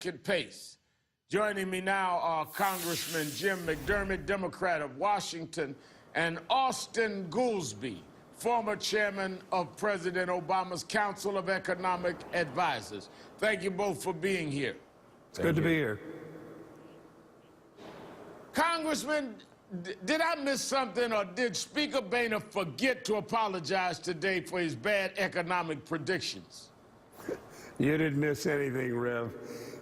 pace. Joining me now are Congressman Jim McDermott, Democrat of Washington, and Austan Goolsbee, former chairman of President Obama's Council of Economic Advisors. Thank you both for being here. It's good to be here. Congressman, did I miss something, or did Speaker Boehner forget to apologize today for his bad economic predictions? You didn't miss anything, Rev.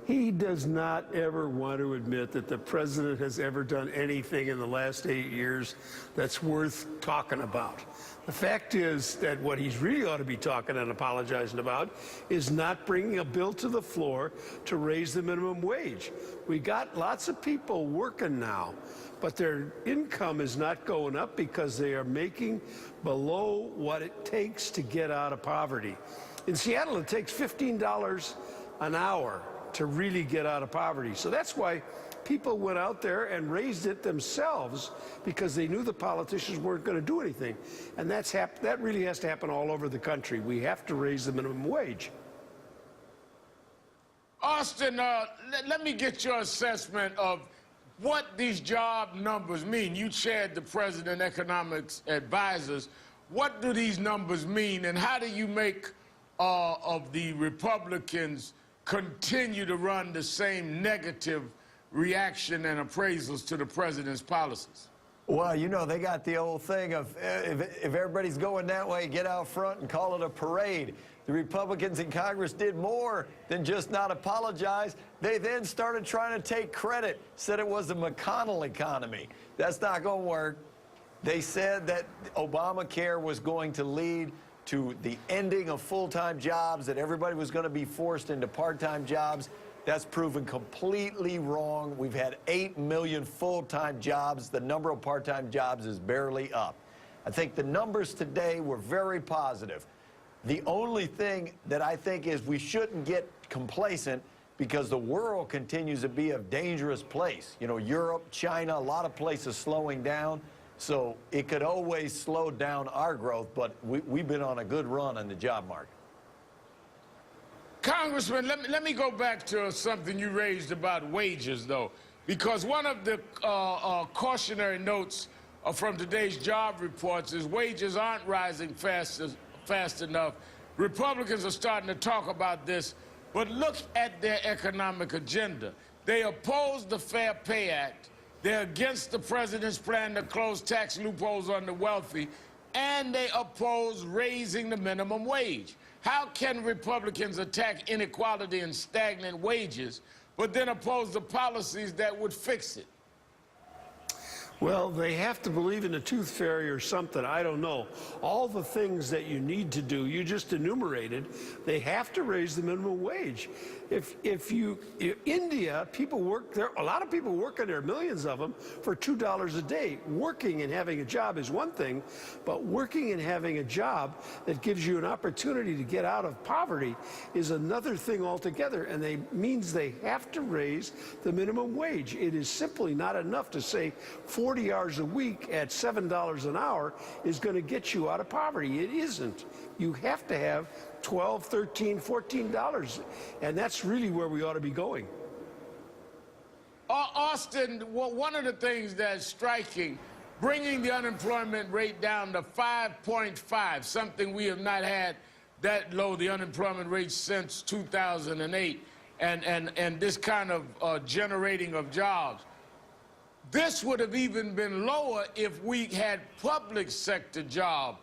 He does not ever want to admit that the president has ever done anything in the last 8 years that's worth talking about. The fact is that what he's really ought to be talking and apologizing about is not bringing a bill to the floor to raise the minimum wage. We got lots of people working now, but their income is not going up because they are making below what it takes to get out of poverty. In Seattle, it takes $15 an hour to really get out of poverty. So that's why people went out there and raised it themselves, because they knew the politicians weren't going to do anything. And that really has to happen all over the country. We have to raise the minimum wage. Austan, let me get your assessment of what these job numbers mean. You chaired the President Economics Advisors. What do these numbers mean, and how do you make of the Republicans continue to run the same negative reaction and appraisals to the president's policies? Well, you know, they got the old thing of if everybody's going that way, get out front and call it a parade. The Republicans in Congress did more than just not apologize. They then started trying to take credit, said it was the McConnell economy. That's not going to work. They said that Obamacare was going to lead to the ending of full-time jobs, that everybody was going to be forced into part-time jobs. That's proven completely wrong. We've had 8 million full-time jobs. The number of part-time jobs is barely up. I think the numbers today were very positive. The only thing that I think is we shouldn't get complacent, because the world continues to be a dangerous place. You know, Europe, China, a lot of places slowing down. So it could always slow down our growth, but we've been on a good run in the job market. Congressman, let me go back to something you raised about wages, though, because one of the cautionary notes from today's job reports is wages aren't rising fast enough. Republicans are starting to talk about this, but look at their economic agenda. They oppose the Fair Pay Act. They're against the president's plan to close tax loopholes on the wealthy, and they oppose raising the minimum wage. How can Republicans attack inequality and stagnant wages, but then oppose the policies that would fix it? Well, they have to believe in a tooth fairy or something. I don't know. All the things that you need to do, you just enumerated. They have to raise the minimum wage. India, people work there, a lot of people work in there, millions of them, for $2 a day. Working and having a job is one thing, but working and having a job that gives you an opportunity to get out of poverty is another thing altogether, and means they have to raise the minimum wage. It is simply not enough to say 40 hours a week at $7 an hour is going to get you out of poverty. It isn't. You have to have $12, $13, $14, and that's really where we ought to be going. Austan, one of the things that's striking, bringing the unemployment rate down to 5.5, something we have not had that low, the unemployment rate, since 2008, and this kind of generating of jobs. This would have even been lower if we had public sector jobs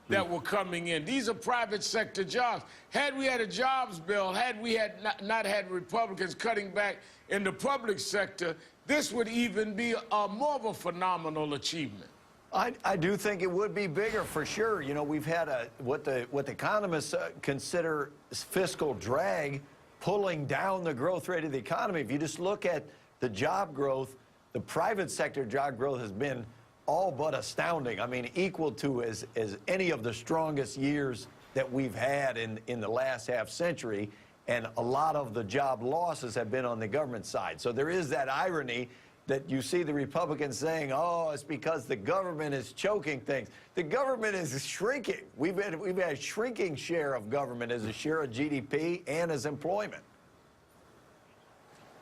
that were coming in. These are private sector jobs. Had we had a jobs bill, had we not had Republicans cutting back in the public sector, this would even be more of a phenomenal achievement. I do think it would be bigger, for sure. You know, we've had what the economists consider fiscal drag pulling down the growth rate of the economy. If you just look at the job growth, the private sector job growth has been all but astounding. I mean, equal to as any of the strongest years that we've had in the last half century, and a lot of the job losses have been on the government side. So there is that irony that you see the Republicans saying, oh, it's because the government is choking things. The government is shrinking. We've had a shrinking share of government as a share of GDP and as employment.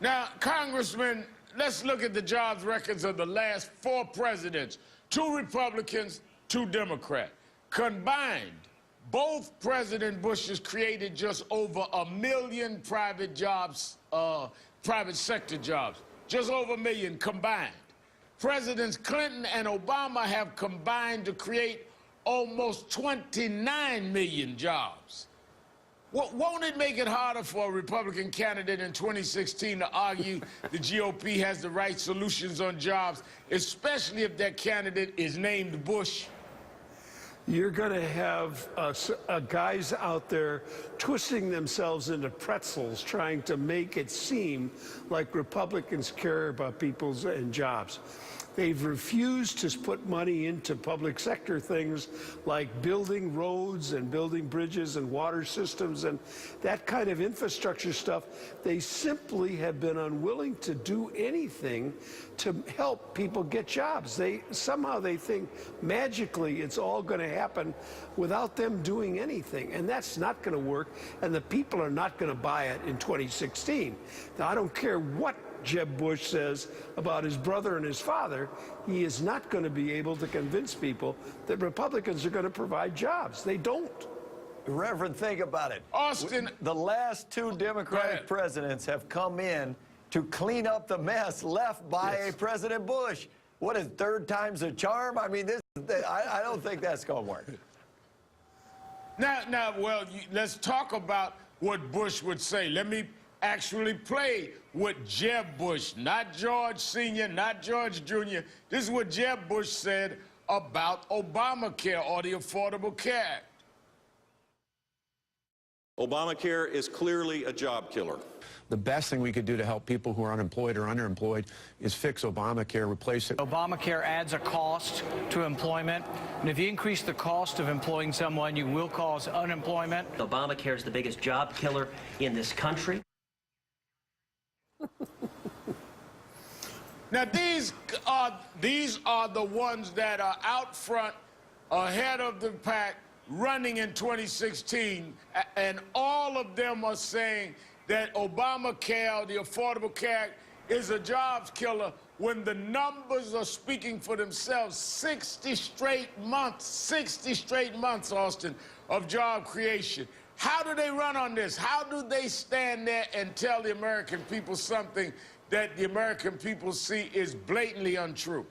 Now, Congressman, let's look at the jobs records of the last 4 presidents. 2 Republicans, 2 Democrats. Combined, both President Bushes created just over 1 million private jobs, private sector jobs. Just over 1 million combined. Presidents Clinton and Obama have combined to create almost 29 million jobs. Won't it make it harder for a Republican candidate in 2016 to argue the GOP has the right solutions on jobs, especially if that candidate is named Bush? You're going to have guys out there twisting themselves into pretzels trying to make it seem like Republicans care about people's and jobs. They've refused to put money into public sector things like building roads and building bridges and water systems and that kind of infrastructure stuff. They simply have been unwilling to do anything to help people get jobs. Somehow they think magically it's all going to happen without them doing anything, and that's not going to work, and the people are not going to buy it in 2016. Now, I don't care what Jeb Bush says about his brother and his father, he is not going to be able to convince people that Republicans are going to provide jobs. They don't. Reverend, think about it. Austin. The last 2 Democratic presidents have come in to clean up the mess left by a President Bush. What is 3rd time's a charm? I mean, I don't think that's going to work. Now, well, let's talk about what Bush would say. Let me actually play what Jeb Bush, not George Sr., not George Jr. This is what Jeb Bush said about Obamacare or the Affordable Care Act. Obamacare is clearly a job killer. The best thing we could do to help people who are unemployed or underemployed is fix Obamacare, replace it. Obamacare adds a cost to employment, and if you increase the cost of employing someone, you will cause unemployment. Obamacare is the biggest job killer in this country. Now, these are the ones that are out front, ahead of the pack, running in 2016, and all of them are saying that Obamacare, the Affordable Care Act, is a jobs killer when the numbers are speaking for themselves. 60 straight months, Austin, of job creation. How do they run on this? How do they stand there and tell the American people something that the American people see is blatantly untrue?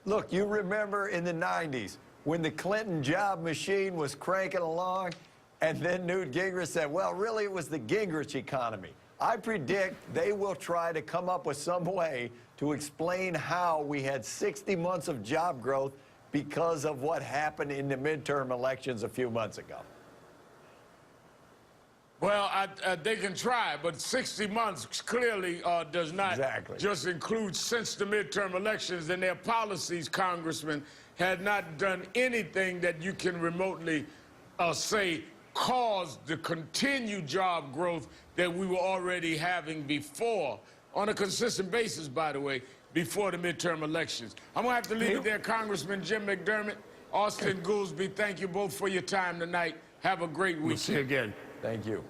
Look, you remember in the 90s when the Clinton job machine was cranking along, and then Newt Gingrich said, well, really, it was the Gingrich economy. I predict they will try to come up with some way to explain how we had 60 months of job growth because of what happened in the midterm elections a few months ago. Well, they can try, but 60 months clearly does not just include since the midterm elections, and their policies, Congressman, had not done anything that you can remotely say caused the continued job growth that we were already having before, on a consistent basis, by the way, before the midterm elections. I'm going to have to leave it there. Congressman Jim McDermott, Austan Goolsbee, thank you both for your time tonight. Have a great weekend. We'll see you again. Thank you.